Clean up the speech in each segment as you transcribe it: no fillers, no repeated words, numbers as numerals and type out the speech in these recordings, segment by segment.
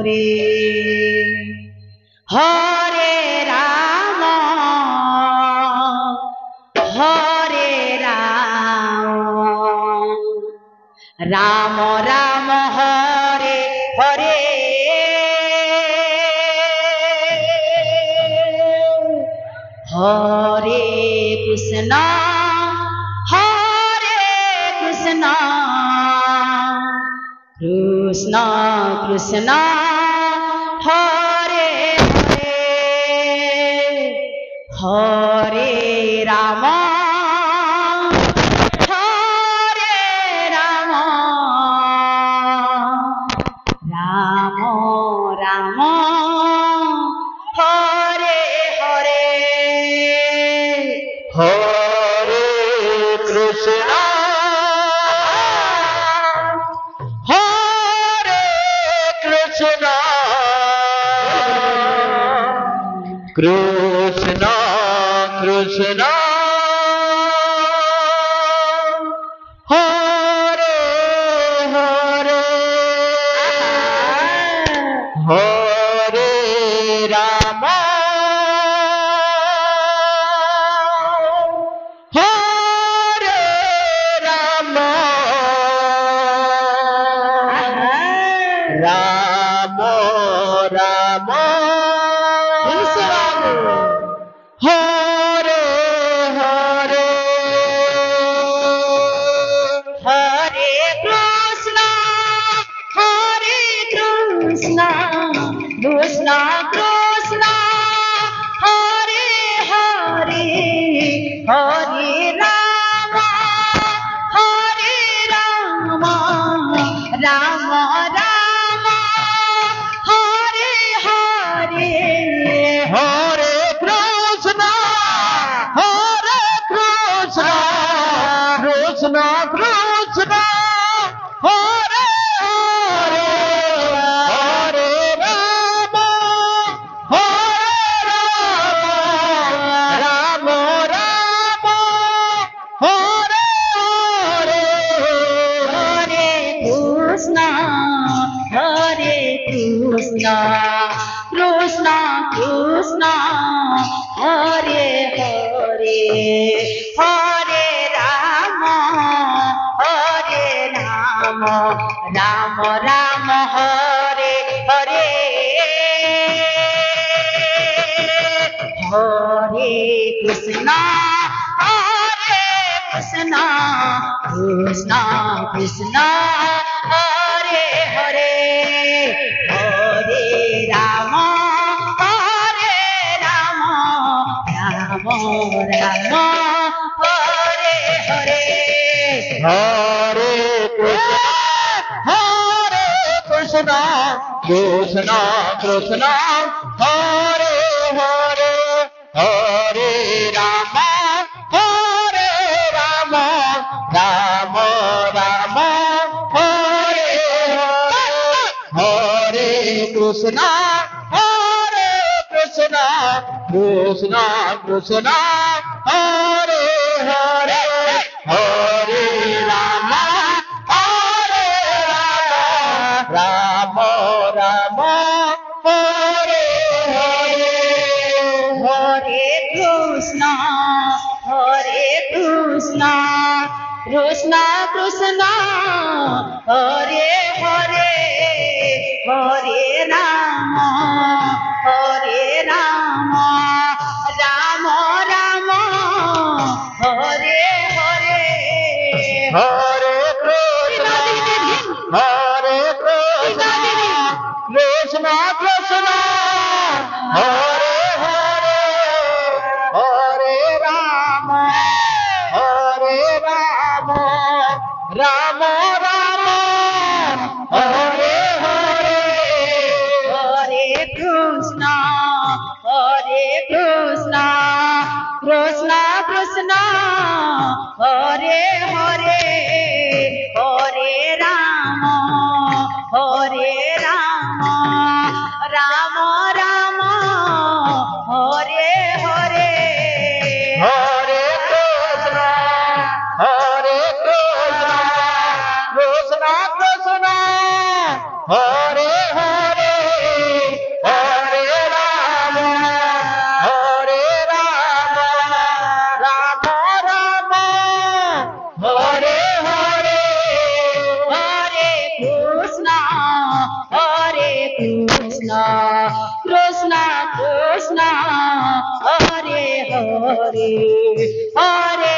Hare Hare Ram Hare Ram Ram Ram Hare Hare Hare Krishna Krishna Krishna Hare Hare Hare Ram Hare Ram Ram Ram Hare Hare Hare Krishna Krishna Krishna Hare Hare Hare Ram Hare Ram Ram Ram Hare Hare Hare Krishna Krishna Krishna Hare Hare Hare Ram Ram Ram Hare Hare Hare Krishna Krishna Krishna Hare Hare Hare Ram Ram Ram Hare Hare Hare Krishna Krishna Krishna Hare Hare Hare Ram Ram Ram Hare Hare Hare Krishna Krishna Krishna Hare Hare Hare Ram Ram Ram Hare Hare Hare Krishna Krishna Krishna Hare Hare Hare Ram Ram Ram Hare Hare Krishna Krishna Krishna Krishna Hare Hare Hare Ram Ram Ram Hare Hare Hare Krishna Krishna Krishna Hare Hare Hare Ram Ram Ram Hare Hare Hare Krishna Krishna Krishna Hare Hare Hare Ram Ram Ram Hare Hare Hare Krishna Krishna Krishna Hare Hare Hare Ram Ram Ram Hare Hare Hare Krishna Krishna Krishna Hare Hare, Hare Krishna, Krishna Krishna, Hare Hare, Hare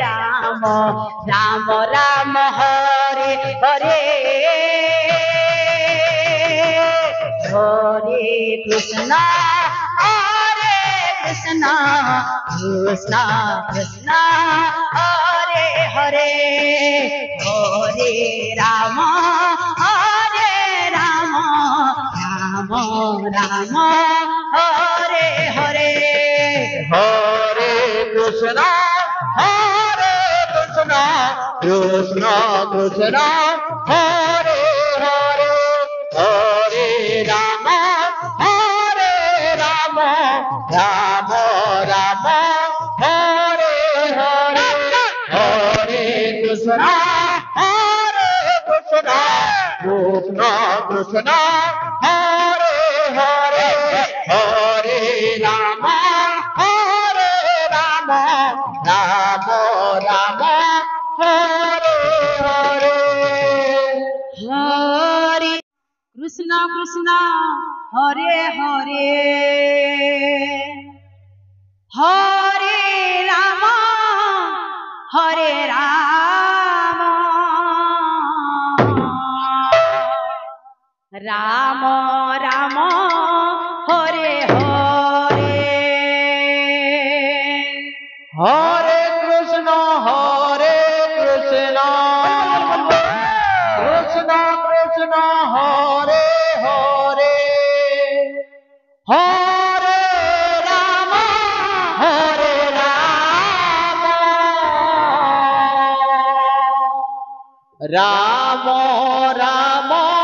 Rama, Rama Rama, Hare Hare, Hare Krishna, Krishna Krishna, Hare Hare, Hare Rama, Rama Rama, Hare Hare. Hare Krishna, Krishna Krishna, Hare Hare, Hare Rama, Rama Rama, Hare Hare, Hare Krishna, Krishna Krishna, Hare Hare, Hare Rama, Rama Rama, Hare Hare. Hare Krishna Krishna, Hare Hare, Hare Rama, Rama Rama, Hare Hare. Hare Krishna, Krishna Krishna, Hare Hare, Hare Rama, Rama Rama,